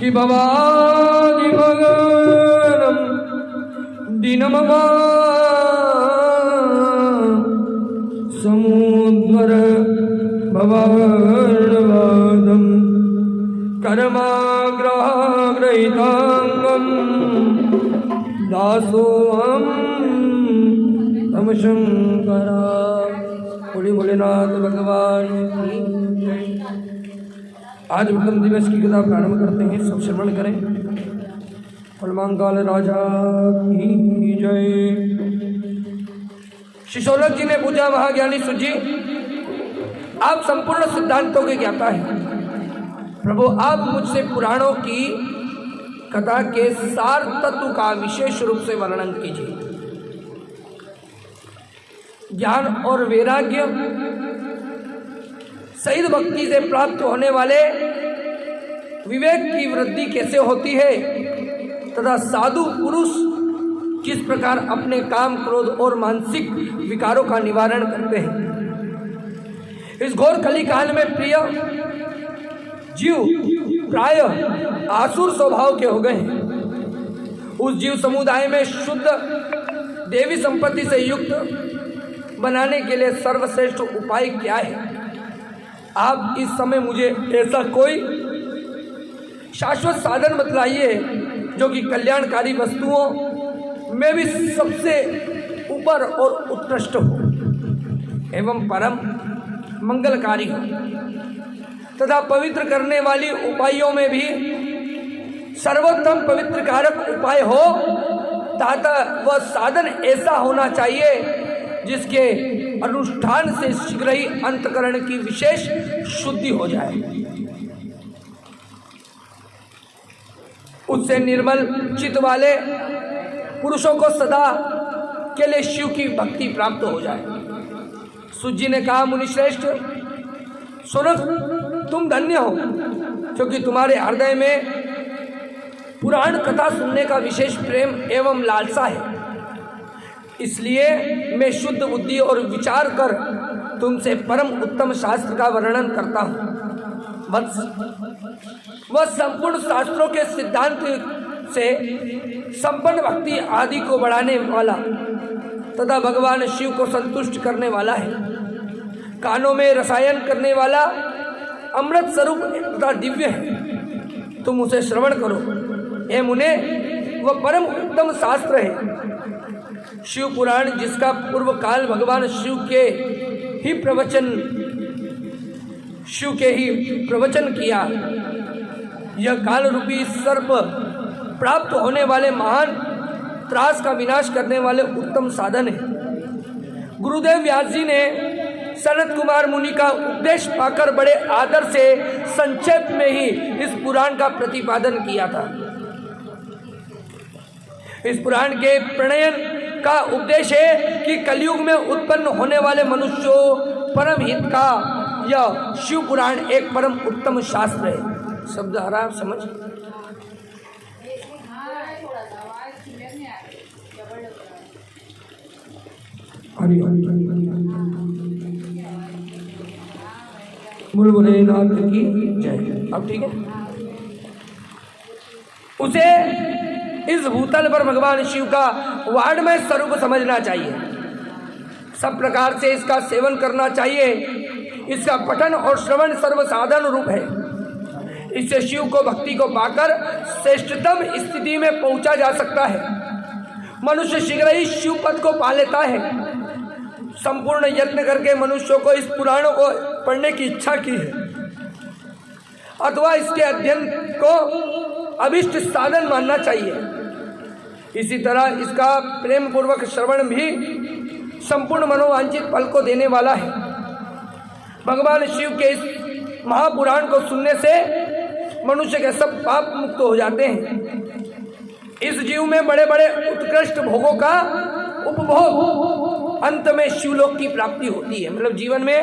कि भवादि भगवनं दिनममा समुद्र भवार्णवादं कर्माग्रहितांगं दासोऽहं तम शंकरा। बोले भोलेनाथ भगवान की जय। आज उत्तम दिवस की कथा प्रारंभ करते हैं, सब श्रवण करें। फलमांकाल राजा की जय। शिशोलक जी ने पूछा, महाज्ञानी सुत जी, आप संपूर्ण सिद्धांतों के ज्ञाता हैं। प्रभु, आप मुझसे पुराणों की कथा के सार तत्व का विशेष रूप से वर्णन कीजिए। ज्ञान और वैराग्य सहित भक्ति से प्राप्त होने वाले विवेक की वृद्धि कैसे होती है तथा साधु पुरुष किस प्रकार अपने काम, क्रोध और मानसिक विकारों का निवारण करते हैं। इस घोर कलिकाल में प्रिय जीव प्राय आसुर स्वभाव के हो गए हैं। उस जीव समुदाय में शुद्ध देवी संपत्ति से युक्त बनाने के लिए सर्वश्रेष्ठ उपाय क्या है? आप इस समय मुझे ऐसा कोई शाश्वत साधन बतलाइए जो कि कल्याणकारी वस्तुओं में भी सबसे ऊपर और उत्कृष्ट हो एवं परम मंगलकारी हो तथा पवित्र करने वाली उपायों में भी सर्वोत्तम पवित्र कारक उपाय हो तथा वह साधन ऐसा होना चाहिए जिसके अनुष्ठान से शीघ्र ही अंतकरण की विशेष शुद्धि हो जाए। उससे निर्मल चित्त वाले पुरुषों को सदा के लिए शिव की भक्ति प्राप्त हो जाए। सुत जी ने कहा, मुनिश्रेष्ठ सुनो, तुम धन्य हो क्योंकि तुम्हारे हृदय में पुराण कथा सुनने का विशेष प्रेम एवं लालसा है। इसलिए मैं शुद्ध बुद्धि और विचार कर तुमसे परम उत्तम शास्त्र का वर्णन करता हूँ। वह संपूर्ण शास्त्रों के सिद्धांत से संपन्न भक्ति आदि को बढ़ाने वाला तथा भगवान शिव को संतुष्ट करने वाला है। कानों में रसायन करने वाला अमृत स्वरूप तथा दिव्य है। तुम उसे श्रवण करो। हे मुने, वह परम उत्तम शास्त्र है। शिव पुराण, जिसका पूर्व काल भगवान शिव के ही प्रवचन किया, यह काल रूपी सर्प प्राप्त होने वाले महान त्रास का विनाश करने वाले उत्तम साधन है। गुरुदेव व्यास जी ने सनत कुमार मुनि का उपदेश पाकर बड़े आदर से संक्षेप में ही इस पुराण का प्रतिपादन किया था। इस पुराण के प्रणयन का उपदेश है कि कलयुग में उत्पन्न होने वाले मनुष्यों परम हित का यह शिव पुराण एक परम उत्तम शास्त्र है। शब्द हरा समझ। बोल भोलेनाथ की जय। अब ठीक है। उसे इस भूतल पर भगवान शिव का वाणमय स्वरूप समझना चाहिए। सब प्रकार से इसका सेवन करना चाहिए। इसका पठन और श्रवण सर्वसाधारण रूप है। इससे शिव को भक्ति को पाकर श्रेष्ठतम स्थिति में पहुंचा जा सकता है। मनुष्य शीघ्र ही शिव पद को पा लेता है। संपूर्ण यत्न करके मनुष्यों को इस पुराणों को पढ़ने की इच्छा की है अथवा इसके अध्ययन को अभिष्ट साधन मानना चाहिए। इसी तरह इसका प्रेम पूर्वक श्रवण भी संपूर्ण मनोवांछित फल को देने वाला है। भगवान शिव के इस महापुराण को सुनने से मनुष्य के सब पाप मुक्त हो जाते हैं। इस जीव में बड़े बड़े उत्कृष्ट भोगों का उपभोग, अंत में शिवलोक की प्राप्ति होती है। मतलब जीवन में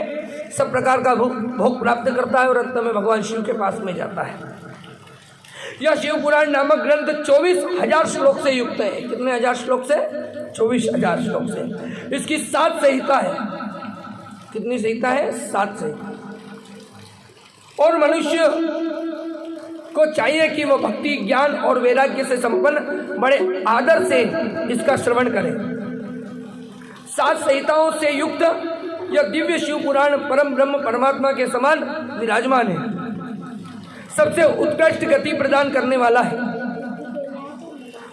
सब प्रकार का भोग प्राप्त करता है और अंत में भगवान शिव के पास में जाता है। यह शिव पुराण नामक ग्रंथ 24,000 श्लोक से युक्त है। कितने हजार श्लोक से? 24,000 श्लोक से। इसकी 7 संहिता है। कितनी संहिता है? 7 संहिता। और मनुष्य को चाहिए कि वो भक्ति, ज्ञान और वैराग्य से संपन्न बड़े आदर से इसका श्रवण करें। 7 संहिताओं से युक्त यह दिव्य शिव पुराण परम ब्रह्म परमात्मा के समान विराजमान है, सबसे उत्कृष्ट गति प्रदान करने वाला है।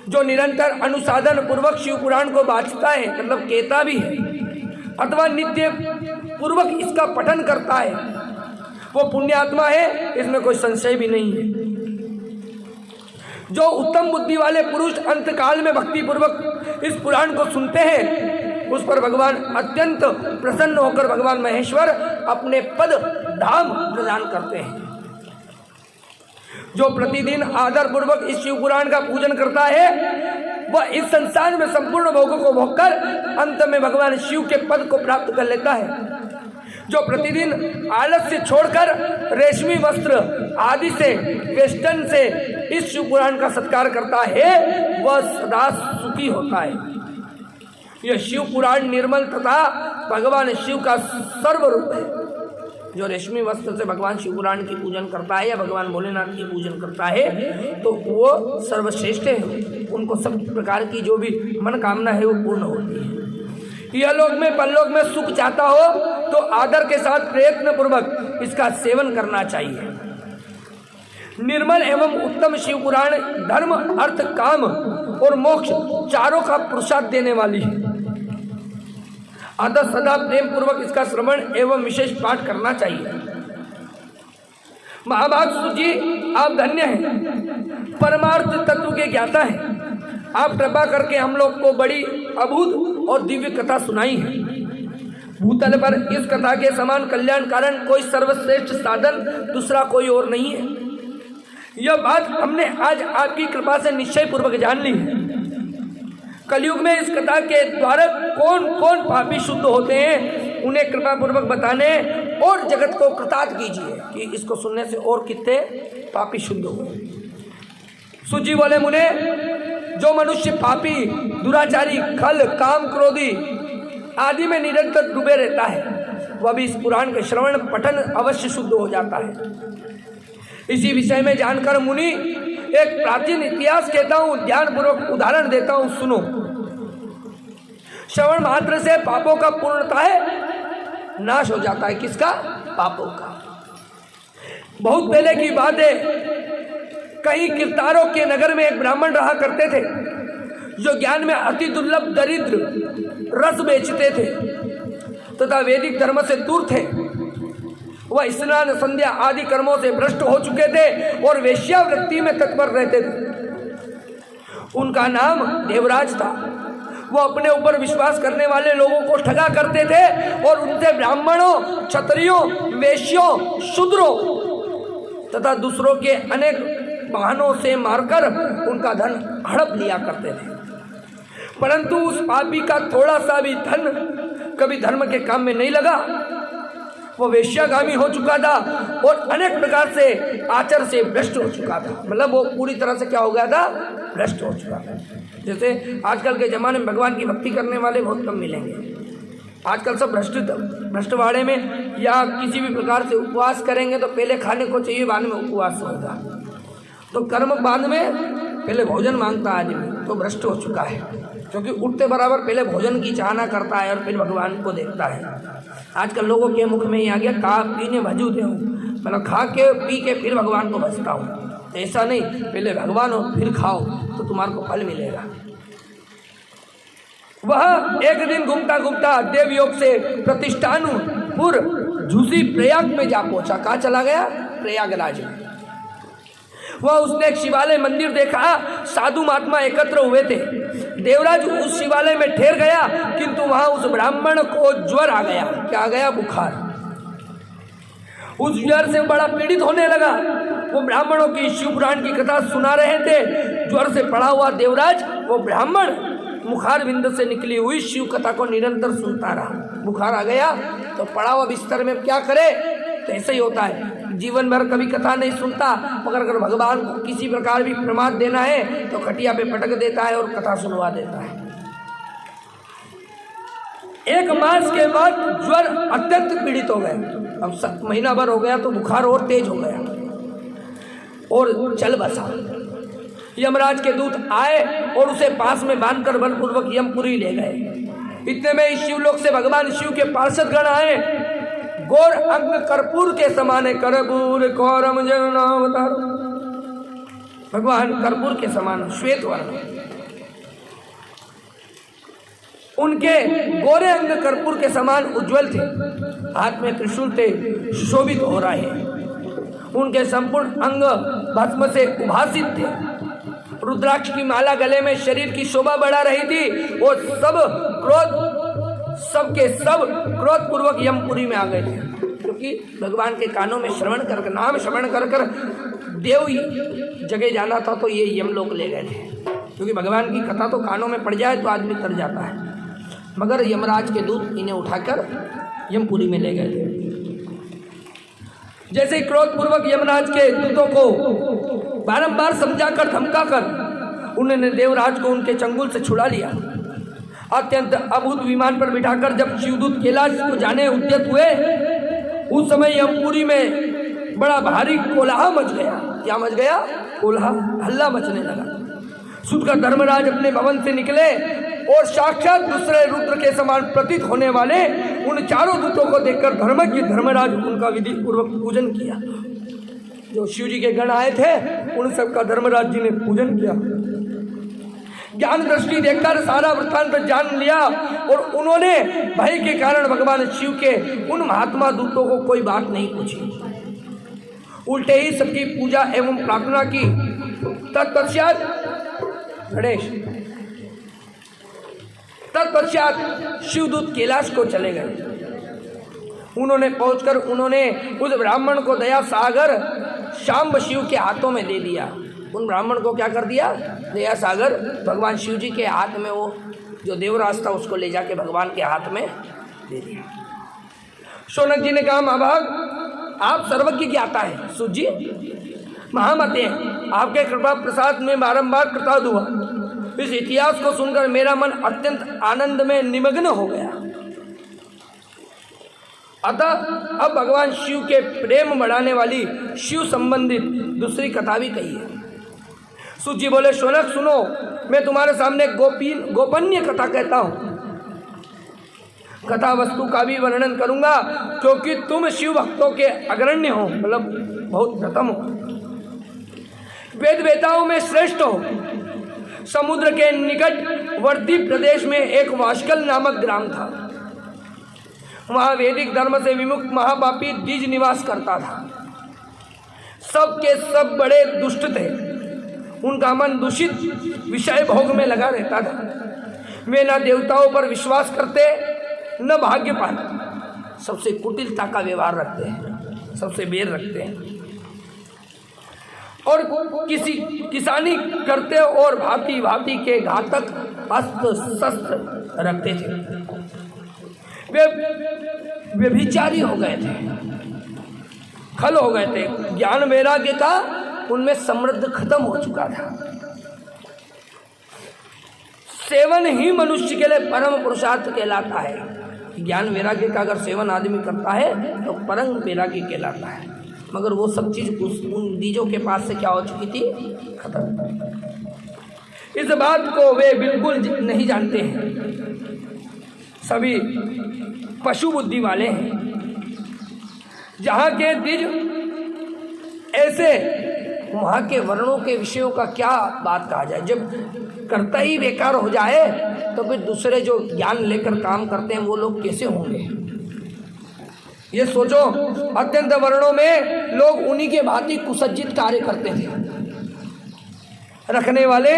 जो निरंतर अनुसाधन पूर्वक शिव पुराण को वाचता है, मतलब कहता भी है अथवा नित्य पूर्वक इसका पठन करता है, वो पुण्यात्मा है, इसमें कोई संशय भी नहीं है। जो उत्तम बुद्धि वाले पुरुष अंत काल में भक्ति पूर्वक इस पुराण को सुनते हैं, उस पर भगवान अत्यंत प्रसन्न होकर भगवान महेश्वर अपने पद धाम प्रदान करते हैं। जो प्रतिदिन आदर पूर्वक इस शिव पुराण का पूजन करता है, वह इस संसार में संपूर्ण भोगों को भोगकर अंत में भगवान शिव के पद को प्राप्त कर लेता है। जो प्रतिदिन आलस से छोड़कर रेशमी वस्त्र आदि से, वेस्टर्न से इस शिव पुराण का सत्कार करता है, वह सदा सुखी होता है। यह शिव पुराण निर्मल तथा भगवान शिव का सर्वरूप है। जो रेशमी वस्त्र से भगवान शिव पुराण की पूजन करता है या भगवान भोलेनाथ की पूजन करता है, तो वो सर्वश्रेष्ठ है। उनको सब प्रकार की जो भी मनोकामना है वो पूर्ण होती है। यह लोक में परलोक में सुख चाहता हो तो आदर के साथ प्रयत्न पूर्वक इसका सेवन करना चाहिए। निर्मल एवं उत्तम शिव पुराण धर्म, अर्थ, काम और मोक्ष चारों का पुरुषार्थ देने वाली है। अतः सदा प्रेम पूर्वक इसका श्रवण एवं विशेष पाठ करना चाहिए। महाभाग जी, आप धन्य हैं, परमार्थ तत्व के ज्ञाता हैं। आप कृपा करके हम लोग को बड़ी अद्भुत और दिव्य कथा सुनाई है। भूतल पर इस कथा के समान कल्याण कारण कोई सर्वश्रेष्ठ साधन दूसरा कोई और नहीं है। यह बात हमने आज आपकी कृपा से निश्चय पूर्वक जान ली है। कलयुग में इस कथा के द्वारा कौन कौन पापी शुद्ध होते हैं, उन्हें कृपा पूर्वक बताने और जगत को कृतार्थ कीजिए कि इसको सुनने से और कितने पापी शुद्ध हुए। सुजी बोले, मुने, जो मनुष्य पापी, दुराचारी, खल, काम, क्रोधी आदि में निरंतर डूबे रहता है, वह भी इस पुराण के श्रवण पठन अवश्य शुद्ध हो जाता है। इसी विषय में जानकर मुनि एक प्राचीन इतिहास कहता हूँ, ध्यानपूर्वक उदाहरण देता हूँ, सुनो। श्रवण मात्र से पापों का पूर्णतः है नाश हो जाता है। किसका? पापों का। बहुत पहले की बात है, कहीं किरतारों के नगर में एक ब्राह्मण रहा करते थे, जो ज्ञान में अति दुर्लभ दरिद्र रस बेचते थे तथा वैदिक धर्म से दूर थे। वह स्नान, संध्या आदि कर्मों से भ्रष्ट हो चुके थे और वेश्यावृत्ति में तत्पर रहते थे। उनका नाम देवराज था। वो अपने ऊपर विश्वास करने वाले लोगों को ठगा करते थे और उनसे ब्राह्मणों, क्षत्रियों, वेश्यों, शूद्रों तथा दूसरों के अनेक बहानों से मारकर उनका धन हड़प लिया करते थे। परंतु उस पापी का थोड़ा सा भी धन कभी धर्म के काम में नहीं लगा। वो वेश्यागामी हो चुका था और अनेक प्रकार से आचर से भ्रष्ट हो चुका था। मतलब वो पूरी तरह से क्या हो गया था? भ्रष्ट हो चुका था। जैसे आजकल के ज़माने में भगवान की भक्ति करने वाले बहुत कम मिलेंगे। आजकल सब भ्रष्टवाड़े में या किसी भी प्रकार से उपवास करेंगे तो पहले खाने को चाहिए, बाद में उपवास होगा। तो कर्म बाद में पहले भोजन मांगता आदमी, तो भ्रष्ट हो चुका है। क्योंकि उठते बराबर पहले भोजन की चाहना करता है और फिर भगवान को देखता है। आजकल लोगों के मुख में ही आ गया, खा पीने भजू दे हूँ, मतलब खा के पी के फिर भगवान को भजता हूँ। ऐसा नहीं, पहले भगवान हो फिर खाओ तो तुम्हारे को फल मिलेगा। वह एक दिन घूमता घूमता देवयोग से प्रतिष्ठानपुर झूसी प्रयाग में जा पहुंचा। कहाँ चला गया? प्रयागराज में। वह उसने एक शिवालय मंदिर देखा, साधु महात्मा एकत्र हुए थे। देवराज उस शिवालय में ठहर गया, किंतु वहां उस ब्राह्मण को ज्वर आ गया। क्या आ गया? बुखार। उस ज्वर से बड़ा पीड़ित होने लगा। वो ब्राह्मणों की शिव पुराण की कथा सुना रहे थे। ज्वर से पड़ा हुआ देवराज, वो ब्राह्मण मुखार बिंद से निकली हुई शिव कथा को निरंतर सुनता रहा। बुखार आ गया तो पड़ा हुआ बिस्तर में क्या करे? तो ऐसे ही होता है, जीवन भर कभी कथा नहीं सुनता, मगर अगर भगवान को किसी प्रकार भी प्रमाद देना है तो खटिया पे पटक देता है और कथा सुनवा देता है। एक मास के बाद ज्वर अत्यंत पीड़ित हो गए। अब महीना भर हो गया तो बुखार और तेज हो गया। और चल बसा। यमराज के दूत आए और उसे पास में बांधकर बलपूर्वक यमपुरी ले गए। इतने में इस शिवलोक से भगवान शिव के पार्षद गण आए। गोर अंग कर्पूर के समान कर्पूर कौरम जनावतार, भगवान कर्पूर के समान श्वेत वर्ण, उनके गोरे अंग कर्पूर के समान उज्जवल थे, हाथ में त्रिशूल थे, सुशोभित हो रहे। उनके संपूर्ण अंग भस्म से उभासित थे। रुद्राक्ष की माला गले में शरीर की शोभा बढ़ा रही थी। वो सबके सब क्रोध पूर्वक यमपुरी में आ गए थे, क्योंकि भगवान के कानों में श्रवण कर नाम श्रवण कर देव जगह जाना था, तो ये यमलोक ले गए थे। क्योंकि भगवान की कथा तो कानों में पड़ जाए तो आदमी तर जाता है, मगर यमराज के दूत इन्हें उठाकर यमपुरी में ले गए थे। जैसे क्रोध पूर्वक यमराज के दूतों को बारंबार समझाकर धमकाकर उन्होंने देवराज को उनके चंगुल से छुड़ा लिया। अत्यंत अद्भुत विमान पर बिठाकर जब शिवदूत कैलाश को जाने उद्यत हुए, उस समय यमपुरी में बड़ा भारी कोलाहल मच गया। क्या मच गया? कोलाहल, हल्ला मचने लगा। सुनकर धर्मराज अपने भवन से निकले और साक्षात दूसरे रुद्र के समान प्रतीत होने वाले उन चारों दूतों को देखकर धर्मज्ञ धर्मराज उनका विधि पूर्वक पूजन किया। जो शिव जी के गण आए थे उन सबका धर्मराज जी ने पूजन किया। ज्ञान दृष्टि देखकर सारा वृत्तांत जान लिया और उन्होंने भय के कारण भगवान शिव के उन महात्मा दूतों को कोई बात नहीं पूछी, उल्टे ही सबकी पूजा एवं प्रार्थना की। तत्पश्चात शिवदूत कैलाश को चले गए। उन्होंने पहुंचकर उन्होंने उस ब्राह्मण को दया सागर शाम्ब शिव के हाथों में दे दिया। उन ब्राह्मण को क्या कर दिया? दया सागर भगवान शिव जी के हाथ में, वो जो देवराज था उसको ले जाके भगवान के हाथ में दे दिया। शौनक जी ने कहा, महाभाग आप सर्वज्ञ ज्ञाता है, सूत जी महामते हैं, आपके कृपा प्रसाद में बारंबार कृतार्थ हुआ। इस इतिहास को सुनकर मेरा मन अत्यंत आनंद में निमग्न हो गया। अतः अब भगवान शिव के प्रेम बढ़ाने वाली शिव संबंधित दूसरी कथा भी कही है। सूत जी बोले, शौनक सुनो, मैं तुम्हारे सामने गोपनीय कथा कहता हूँ। कथा वस्तु का भी वर्णन करूंगा, क्योंकि तुम शिव भक्तों के अग्रण्य हो, मतलब बहुत प्रथम हो, वेद वेताओं में श्रेष्ठ हो। समुद्र के निकटवर्ती प्रदेश में एक वाशकल नामक ग्राम था। वहाँ वैदिक धर्म से विमुख महापापी द्विज निवास करता था। सबके सब बड़े दुष्ट थे। उनका मन दूषित विषय भोग में लगा रहता था। वे न देवताओं पर विश्वास करते न भाग्य पाते, सबसे कुटिलता का व्यवहार रखते हैं, सबसे बैर रखते हैं और किसानी करते और भांति भांति के घातक अस्त्र शस्त्र रखते थे। वे व्यभिचारी हो गए थे, खल हो गए थे। ज्ञान वैराग्य का उनमें समृद्ध खत्म हो चुका था। सेवन ही मनुष्य के लिए परम पुरुषार्थ कहलाता है। ज्ञान वैराग्य का अगर सेवन आदमी करता है तो परम वैराग्य कहलाता है, मगर वो सब चीज उन बीजों के पास से क्या हो चुकी थी? खत्म। इस बात को वे बिल्कुल नहीं जानते हैं। सभी पशु बुद्धि वाले हैं। जहाँ के द्विज ऐसे, वहाँ के वर्णों के विषयों का क्या बात कहा जाए। जब कर्ता ही बेकार हो जाए तो फिर दूसरे जो ज्ञान लेकर काम करते हैं वो लोग कैसे होंगे? ये सोचो, अत्यंत वर्णों में लोग उन्हीं के भांति कुसज्जित कार्य करते थे। रखने वाले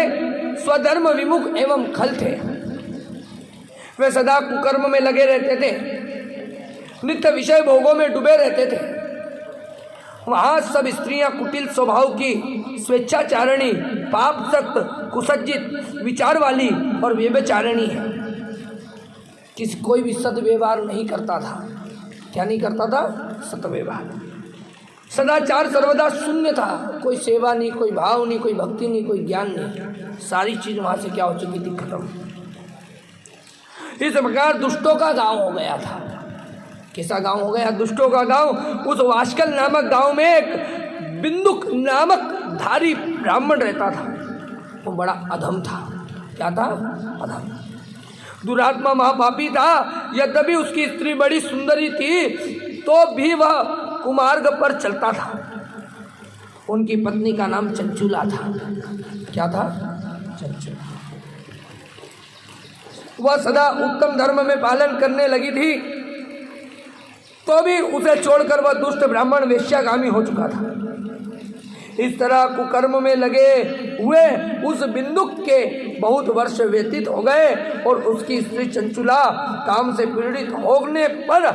स्वधर्म विमुख एवं खल थे। वे सदा कुकर्म में लगे रहते थे, नित्य विषय भोगों में डूबे रहते थे। वहाँ सब स्त्रियां कुटिल स्वभाव की, स्वेच्छाचारिणी, पाप सक्त, कुसज्जित विचार वाली और व्यभिचारिणी है। कोई भी सद्व्यवहार नहीं करता था। क्या नहीं करता था? सद्व्यवहार। सदाचार सर्वदा शून्य था। कोई सेवा नहीं, कोई भाव नहीं, कोई भक्ति नहीं, कोई ज्ञान नहीं। सारी चीज वहाँ से क्या हो चुकी थी? खत्म। इस प्रकार दुष्टों का गांव हो गया था। कैसा गांव हो गया? दुष्टों का गांव। उस वाशकल नामक गांव में एक बिंदुक नामक धारी ब्राह्मण रहता था वो बड़ा अधम था। क्या था? अधम। दुरात्मा महापापी था। यद्यपि उसकी स्त्री बड़ी सुंदरी थी तो भी वह कुमार्ग पर चलता था। उनकी पत्नी का नाम चंचुला था। क्या था? चंचुला। वह सदा उत्तम धर्म में पालन करने लगी थी तो भी उसे छोड़कर वह दुष्ट ब्राह्मण वेश्यागामी हो चुका था। इस तरह कुकर्म में लगे हुए उस बिंदुक के बहुत वर्ष व्यतीत हो गए और उसकी स्त्री चंचुला काम से पीड़ित होने पर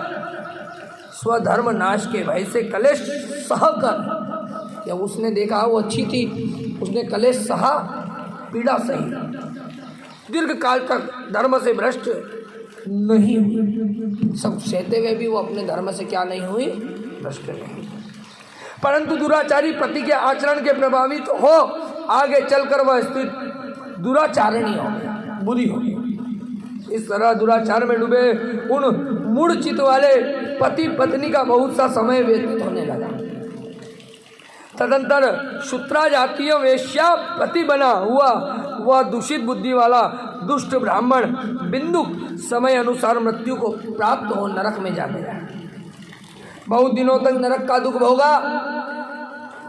स्वधर्म नाश के भय से कलेश सहकर, या उसने देखा वो अच्छी थी, उसने कलेश सहा, पीड़ा सही, दीर्घ काल तक धर्म से भ्रष्ट नहीं हुई। सब सहते हुए भी वो अपने धर्म से क्या नहीं हुई? भ्रष्ट नहीं। परंतु दुराचारी पति के आचरण के प्रभावित हो आगे चलकर वह स्त्री दुराचारिणी हो गई, बुरी हो गई। इस तरह दुराचार में डूबे उन मूढ़ चित्त वाले पति पत्नी का बहुत सा समय व्यतीत होने लगा। तदंतर शूद्रा जातीय वेश्या पति बना हुआ वह दूषित बुद्धि वाला दुष्ट ब्राह्मण बिंदु समय अनुसार मृत्यु को प्राप्त हो नरक में जा गया। बहुत दिनों तक नरक का दुख भोगा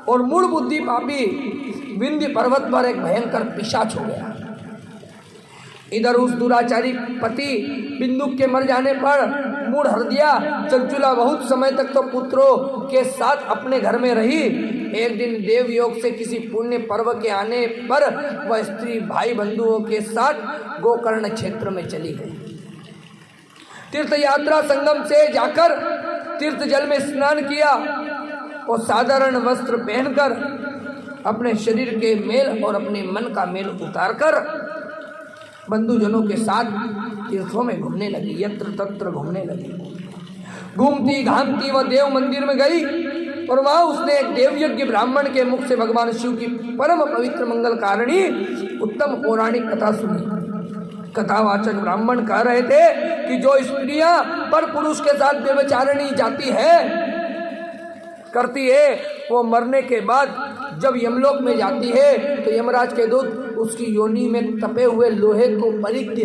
और मूढ़ बुद्धि पापी विंध्य पर्वत पर एक भयंकर पिशाच हो गया। इधर उस दुराचारी पति बिंदु के मर जाने पर मूढ़ हृदया चंचुला बहुत समय तक तो पुत्रों के साथ अपने घर में रही। एक दिन देव योग से किसी पुण्य पर्व के आने पर वह स्त्री भाई बंधुओं के साथ गोकर्ण क्षेत्र में चली गई। तीर्थ यात्रा संगम से जाकर तीर्थ जल में स्नान किया और साधारण वस्त्र पहनकर अपने शरीर के मेल और अपने मन का मेल उतारकर बंधुजनों के साथ तीर्थों में घूमने लगी, यत्र तत्र घूमने लगी। घूमती घामती वह देव मंदिर में गई और वहाँ उसने एक देवयज्ञ ब्राह्मण के मुख से भगवान शिव की परम पवित्र मंगल कारिणी उत्तम पौराणिक कथा सुनी। कथावाचक ब्राह्मण कह रहे थे कि जो स्त्रियां पर पुरुष के साथ व्यभिचारिणी जाती है करती है वो मरने के बाद जब यमलोक में जाती है तो यमराज के दूत उसकी योनि में तपे हुए लोहे को परित्य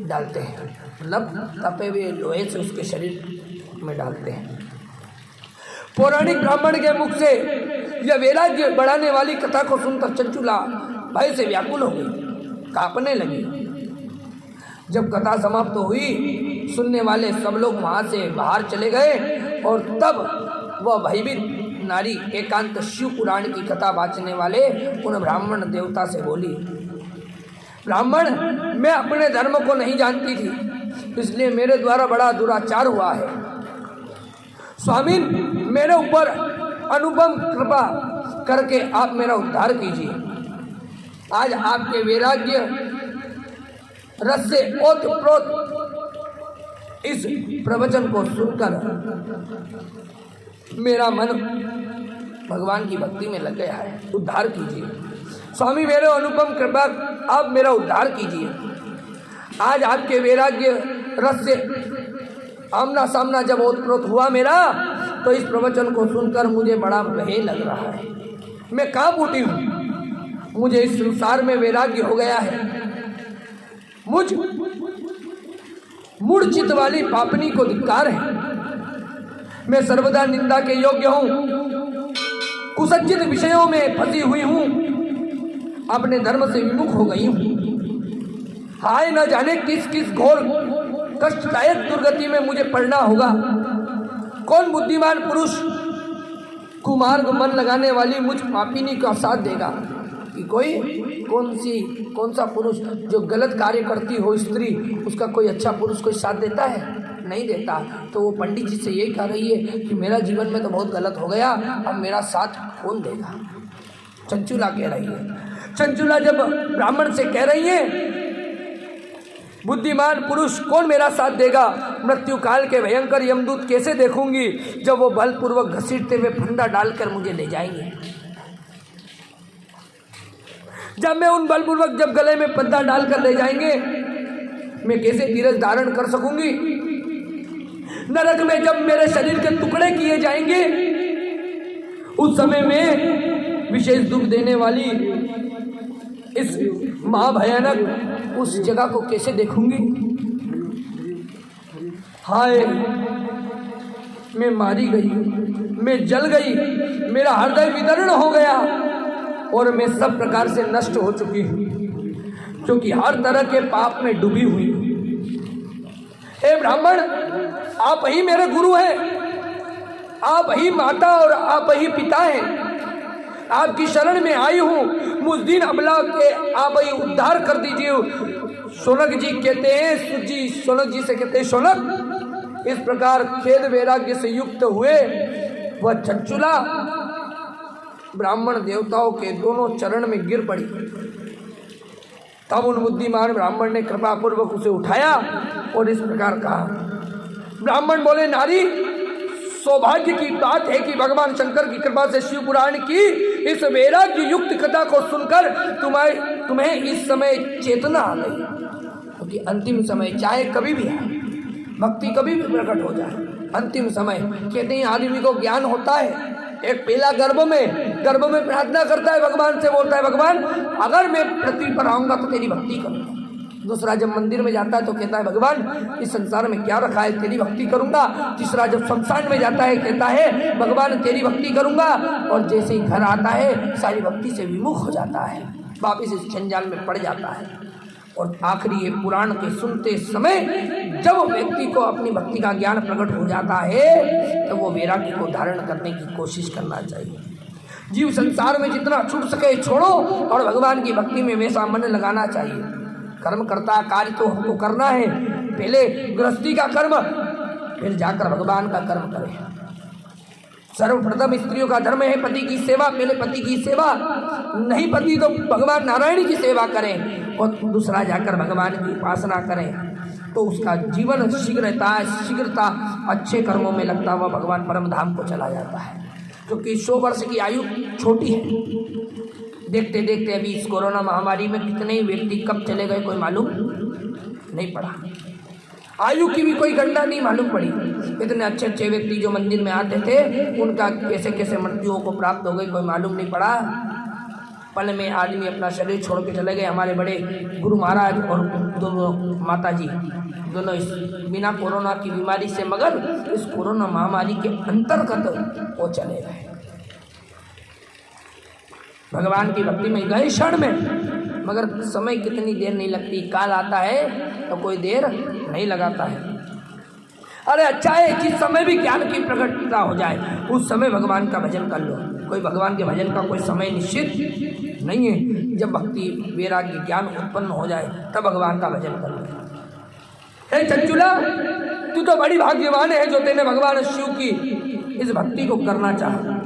डालते हैं, मतलब तपे हुए लोहे से उसके शरीर में डालते हैं। पौराणिक ब्राह्मण के मुख से यह वैराग्य बढ़ाने वाली कथा को सुनकर चंचुला भय से व्याकुल हो गई, कांपने लगी। जब कथा समाप्त हुई सुनने वाले सब लोग वहाँ से बाहर चले गए और तब वह भयभीत नारी एकांत शिव पुराण की कथा वाचने वाले उन ब्राह्मण देवता से बोली, ब्राह्मण मैं अपने धर्म को नहीं जानती थी इसलिए मेरे द्वारा बड़ा दुराचार हुआ है। स्वामी मेरे ऊपर अनुपम कृपा करके आप मेरा उद्धार कीजिए। आज आपके वैराग्य रस से ओतप्रोत इस प्रवचन को सुनकर मेरा मन भगवान की भक्ति में लग गया है, उद्धार कीजिए। स्वामी मेरे अनुपम कृपा आप मेरा उद्धार कीजिए। आज आपके वैराग्य रस से आमना सामना जब ओतप्रोत हुआ मेरा तो इस प्रवचन को सुनकर मुझे बड़ा भय लग रहा है। मैं कांप उठी हूँ, मुझे इस संसार में वैराग्य हो गया है। मुझ मूढ़ चित्त वाली पापनी को धिक्कार है। मैं सर्वदा निंदा के योग्य हूँ, कुसज्जित विषयों में फंसी हुई हूँ, अपने धर्म से विमुख हो गई हूँ। हाय न जाने किस किस घोर कष्टदायक दुर्गति में मुझे पड़ना होगा। कौन बुद्धिमान पुरुष कुमार्ग मन लगाने वाली मुझ पापिनी का साथ देगा कि कौन सा पुरुष जो गलत कार्य करती हो स्त्री उसका कोई अच्छा पुरुष कोई साथ देता है? नहीं देता। तो वो पंडित जी से यही कह रही है कि मेरा जीवन में तो बहुत गलत हो गया, अब मेरा साथ कौन देगा? चंचुला कह रही है। चंचुला जब ब्राह्मण से कह रही है बुद्धिमान पुरुष कौन मेरा साथ देगा, मृत्यु काल के भयंकर यमदूत कैसे देखूंगी जब वो बलपूर्वक घसीटते हुए फंदा डालकर मुझे ले जाएंगे। जब मैं उन बलपूर्वक जब गले में फंदा डालकर ले जाएंगे मैं कैसे धीरज धारण कर सकूंगी। नरक में जब मेरे शरीर के टुकड़े किए जाएंगे उस समय में विशेष दुख देने वाली इस महाभयानक उस जगह को कैसे देखूंगी? हाय, मैं मारी गई, मैं जल गई, मेरा हृदय विदर्ण हो गया और मैं सब प्रकार से नष्ट हो चुकी हूँ, क्योंकि हर तरह के पाप में डूबी हुई हूँ। हे ब्राह्मण, आप ही मेरे गुरु हैं, आप ही माता और आप ही पिता हैं। आपकी शरण में आई हूँ, मुझ दिन अबला के आप ही उद्धार कर दीजिए। शौनक जी कहते हैं, सुजी शौनक जी से कहते हैं, शौनक इस प्रकार खेद वैराग्य से युक्त हुए वह चंचुला ब्राह्मण देवताओं के दोनों चरण में गिर पड़ी। तब उन बुद्धिमान ब्राह्मण ने कृपा पूर्वक उसे उठाया और इस प्रकार कहा। ब्राह्मण बोले, नारी, सौभाग्य की बात है कि भगवान शंकर की कृपा से शिव पुराण की इस वैराग्य युक्त कथा को सुनकर तुम्हें इस समय चेतना आ गई, क्योंकि अंतिम समय चाहे कभी भी आए, भक्ति कभी भी प्रकट हो जाए, अंतिम समय कहते हैं आदमी को ज्ञान होता है। एक पहला गर्भ में प्रार्थना करता है भगवान से, बोलता है भगवान अगर मैं पृथ्वी पर आऊँगा तो तेरी भक्ति करूँगा। दूसरा जब मंदिर में जाता है तो कहता है भगवान इस संसार में क्या रखा है, तेरी भक्ति करूँगा। तीसरा जब शमशान में जाता है कहता है भगवान तेरी भक्ति करूँगा, और जैसे ही घर आता है सारी भक्ति से विमुख हो जाता है, वापिस इस जंजाल में पड़ जाता है। और आखिरी ये पुराण के सुनते समय जब व्यक्ति को अपनी भक्ति का ज्ञान प्रकट हो जाता है तो वो वैराग्य को धारण करने की कोशिश करना चाहिए। जीव संसार में जितना छूट सके छोड़ो और भगवान की भक्ति में वैसा मन लगाना चाहिए। कर्म करता कार्य तो हमको करना है, पहले गृहस्थी का कर्म फिर जाकर भगवान का कर्म करें। सर्वप्रथम स्त्रियों का धर्म है पति की सेवा, पहले पति की सेवा, नहीं पति तो भगवान नारायण की सेवा करें और दूसरा जाकर भगवान की उपासना करें, तो उसका जीवन शीघ्रता अच्छे कर्मों में लगता हुआ भगवान परम धाम को चला जाता है। क्योंकि 100 वर्ष की आयु छोटी है। देखते देखते अभी इस कोरोना महामारी में कितने ही व्यक्ति कब चले गए कोई मालूम नहीं पड़ा, आयु की भी कोई गणना नहीं मालूम पड़ी। इतने अच्छे अच्छे व्यक्ति जो मंदिर में आते थे उनका कैसे कैसे मृत्युओं को प्राप्त हो गई कोई मालूम नहीं पड़ा। पल में आदमी अपना शरीर छोड़ के चले गए। हमारे बड़े गुरु महाराज और दोनों माता जी दोनों इस बिना कोरोना की बीमारी से, मगर इस कोरोना महामारी के अंतर्गत वो चले गए। भगवान की भक्ति में गए क्षण में, मगर समय कितनी देर नहीं लगती। काल आता है तो कोई देर नहीं लगाता है। अरे अच्छा है जिस समय भी ज्ञान की प्रकटता हो जाए उस समय भगवान का भजन कर लो। कोई भगवान के भजन का कोई समय निश्चित नहीं है। जब भक्ति वैराग्य ज्ञान उत्पन्न हो जाए तब भगवान का भजन कर लो। हे चंचुला, तू तो बड़ी भाग्यवान है जो तेने भगवान शिव की इस भक्ति को करना चाहा।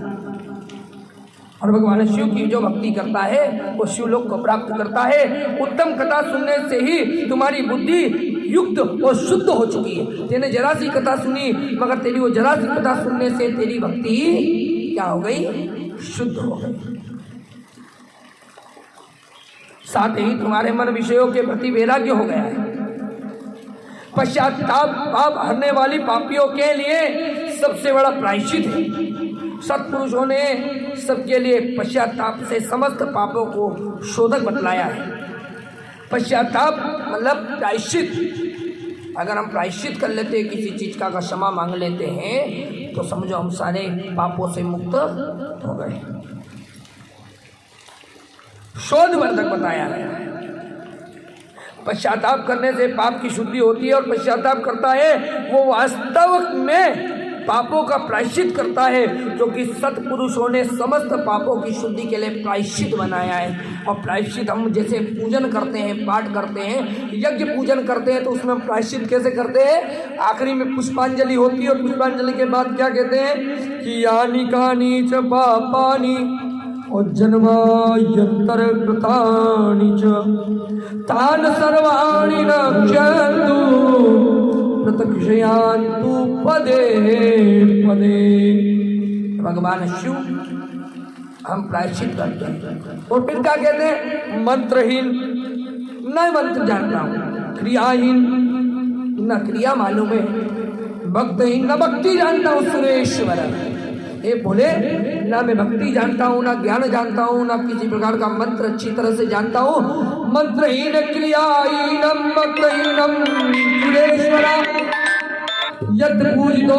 और भगवान शिव की जो भक्ति करता है वो शिवलोक को प्राप्त करता है। उत्तम कथा सुनने से ही तुम्हारी बुद्धि युक्त और शुद्ध हो चुकी है। तेने जरा सी कथा सुनी, मगर तेरी वो जरा सी कथा सुनने से तेरी भक्ति क्या हो गई, शुद्ध हो गई। साथ ही तुम्हारे मन विषयों के प्रति वैराग्य हो गया है। पश्चाताप पाप हरने वाली पापियों के लिए सबसे बड़ा प्रायश्चित है। सत्पुरुषों ने सबके लिए पश्चाताप से समस्त पापों को शोधक बतलाया है। पश्चाताप मतलब प्रायश्चित। अगर हम प्रायश्चित कर लेते हैं, किसी चीज का क्षमा मांग लेते हैं, तो समझो हम सारे पापों से मुक्त हो गए। शोधवर्धक बताया गया है। पश्चाताप करने से पाप की शुद्धि होती है, और पश्चाताप करता है वो वास्तव में पापों का प्रायश्चित करता है, क्योंकि सत्पुरुषों ने समस्त पापों की शुद्धि के लिए प्रायश्चित बनाया है। और प्रायश्चित हम जैसे पूजन करते हैं, पाठ करते हैं, यज्ञ पूजन करते हैं, तो उसमें हम प्रायश्चित कैसे करते हैं, आखिरी में पुष्पांजलि होती है, और पुष्पांजलि के बाद क्या कहते हैं कि यानी कानी च पापानि और जन्मायंतर कृतानि च तान सर्वाणि रक्षन्तु प्रत्यक्षयान्तु पदे पदे। भगवान शिव हम प्रायश्चित करते हैं। और फिर क्या कहते हैं, मंत्रहीन न मंत्र जानता हूँ, क्रियाहीन न क्रिया मालूम है, भक्तहीन न भक्ति जानता हूँ सुरेश्वर। हे भोले, ना मैं भक्ति जानता हूँ, ना ज्ञान जानता हूँ, ना किसी प्रकार का मंत्र अच्छी तरह से जानता हूँ। मंत्रहीन क्रियाहीनम भक्तहीनम सुरेश्वरा यत् पूजितो